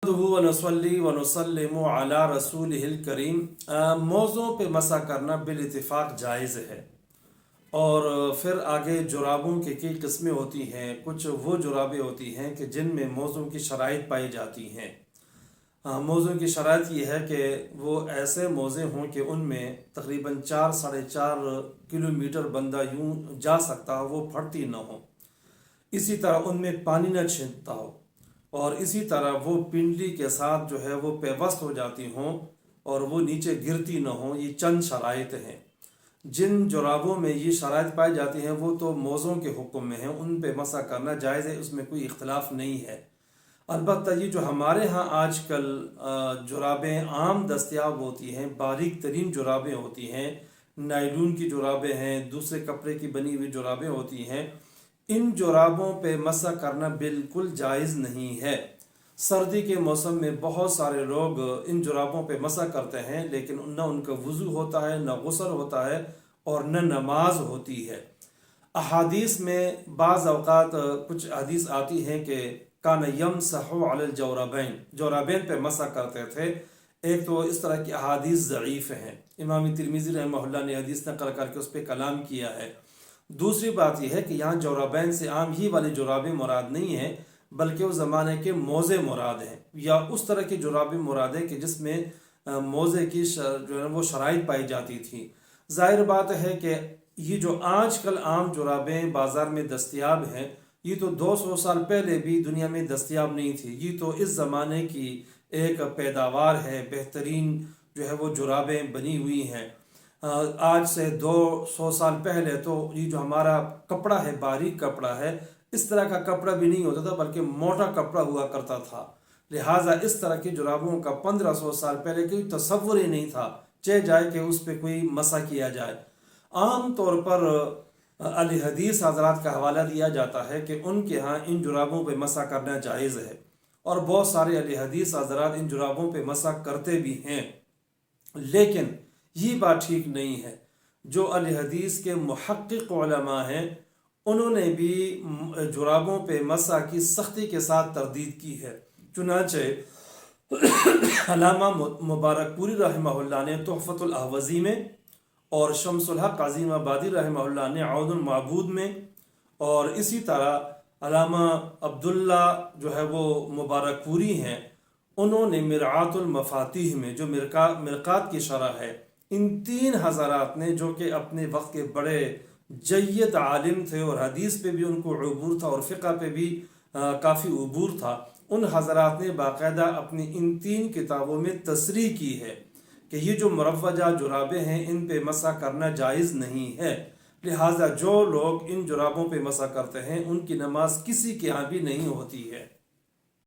वनसल्ली वनसल्लिमु अला रसूलिहिल करीम। मौज़ों पे मसा करना बिल इत्तिफ़ाक़ जायज़ है। और फिर आगे जुराबों की कई किस्में होती हैं। कुछ वो जुराबें होती हैं कि जिनमें मौज़ों की शराइत पाई जाती हैं। मौज़ों की शराइत ये है कि वो ऐसे मोज़े हों कि उनमें तकरीबन 4 साढ़े 4 किलोमीटर बंदा यूँ जा सकता हो, वो फटती न हो। इसी तरह उनमें पानी न छिनता हो, और इसी तरह वो पिंडली के साथ जो है वो पेवस्त हो जाती हों और वो नीचे गिरती न हो। ये चंद शराइत हैं। जिन जुराबों में ये शराइत पाई जाती हैं वो तो मौज़ों के हुक्म में हैं, उन पे मसा करना जायज़ है, उसमें कोई इख्तलाफ नहीं है। अलबत्ता ये जो हमारे यहाँ आजकल जुराबें आम दस्तयाब होती हैं, बारीक तरीन जुराबें होती हैं, नायलून की जुराबें हैं, दूसरे कपड़े की बनी हुई जुराबें होती हैं, इन जुराबों पे मसा करना बिल्कुल जायज़ नहीं है। सर्दी के मौसम में बहुत सारे लोग इन जुराबों पे मसा करते हैं, लेकिन न उनका वज़ू होता है, न गुस्ल होता है, और न नमाज होती है। अहादीस में बाज़ अवक़ात कुछ हदीस आती हैं कि कान यमसहु अलल जौराबैन, जौराबैन पे मसा करते थे। एक तो इस तरह की अहादीस ज़ईफ़ हैं। इमाम तिरमिज़ी रहमहुल्लाह ने हदीस नक़ल करके उस पर कलाम किया है। दूसरी बात यह है कि यहाँ जौराबैन से आम ही वाली जुराबें मुराद नहीं हैं, बल्कि उस ज़माने के मोज़े मुराद हैं, या उस तरह की जुराबें मुराद हैं कि जिसमें मोज़े की जो है वो शराइत पाई जाती थी। ज़ाहिर बात है कि ये जो आजकल आम जुराबें बाज़ार में दस्तयाब हैं, ये तो 200 साल पहले भी दुनिया में दस्तयाब नहीं थी। ये तो इस ज़माने की एक पैदावार है, बेहतरीन जो है वो जुराबें बनी हुई हैं। आज से 200 साल पहले तो ये जो हमारा कपड़ा है, बारीक कपड़ा है, इस तरह का कपड़ा भी नहीं होता था, बल्कि मोटा कपड़ा हुआ करता था। लिहाजा इस तरह की जुराबों का 1500 साल पहले कोई तसव्वुर ही नहीं था, चाहे जाए कि उस पर कोई मसा किया जाए। आम तौर पर अहले हदीस हज़रात का हवाला दिया जाता है कि उनके यहाँ इन जुराबों पे मसा करना जायज़ है, और बहुत सारे अहले हदीस हज़रात इन जुराबों पे मसा करते भी हैं। लेकिन ये बात ठीक नहीं है। जो अहले हदीस के मुहक्किक उलमा हैं, उन्होंने भी जुराबों पे मसा की सख्ती के साथ तरदीद की है। चुनांचे अल्लामा मुबारकपुरी रहमहुल्लाह ने तुहफ़तुल अहवज़ी में, और शम्सुल हक़ अज़ीमाबादी रहमहुल्लाह ने औनुल माबूद में, और इसी तरह अल्लामा अब्दुल्ला जो है वो मुबारकपुरी हैं, उन्होंने मिरआतुल मफ़ातीह में, जो मिरकात की शरह है, इन 3 हज़रात ने, जो कि अपने वक्त के बड़े जय्यद आलिम थे और हदीस पे भी उनको उबूर था और फ़िक़ह पे भी काफ़ी उबूर था, उन हज़रात ने बाकायदा अपनी इन 3 किताबों में तसरीह की है कि ये जो मुरव्वजा जुराबें हैं, इन पे मसा करना जायज़ नहीं है। लिहाजा जो लोग इन जुराबों पे मसा करते हैं, उनकी नमाज किसी के यहाँ भी नहीं होती है।